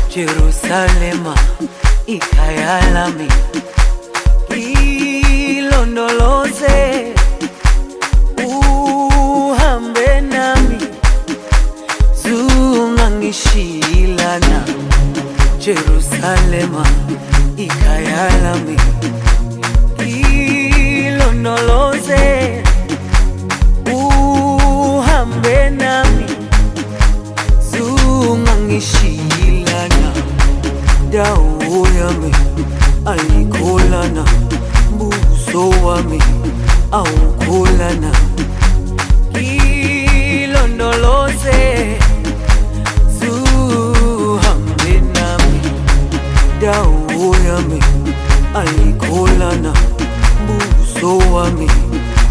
Jerusalema ikhaya lami, ilondoloze uhambe nami, zungangishilana. Jerusalema ikhaya lami, ilondoloze uhambe nami, zungangishilana. Dawo yami ayikholana, buso wami awukholana. Ilondoloze zuhambe nami. Dawo yami ayikholana, buso wami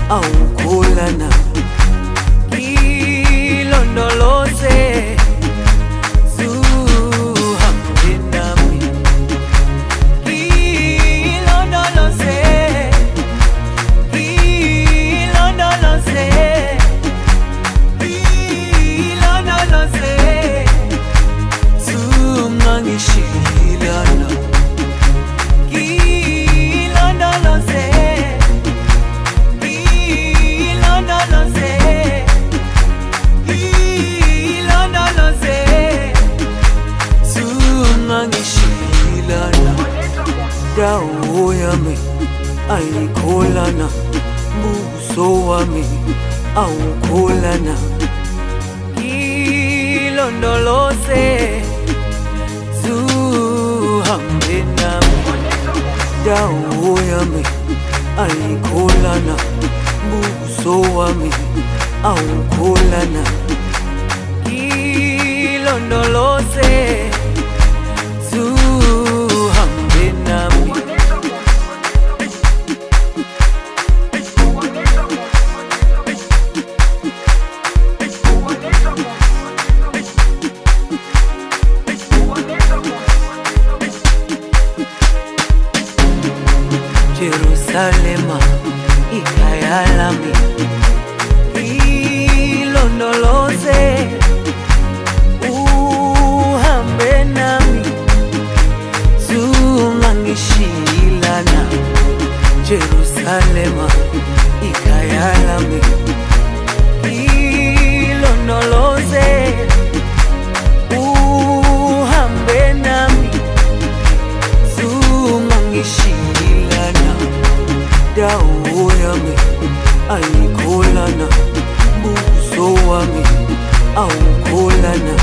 awukholana. Ilondoloze dawo yami ayikholana, buso wami awukholana. Ilondoloze zuhambe nami. Dawo yami ayikholana, buso wami awukholana. Ilondoloze zuhambe nami. Jerusalema ikhaya lami, ilondoloze uhambe nami, zungangishilana. Jerusalema ikhaya lami, ilondoloze uhambe nami, zungangishilana. Dawo yami ayikholana, buso wami awukholana.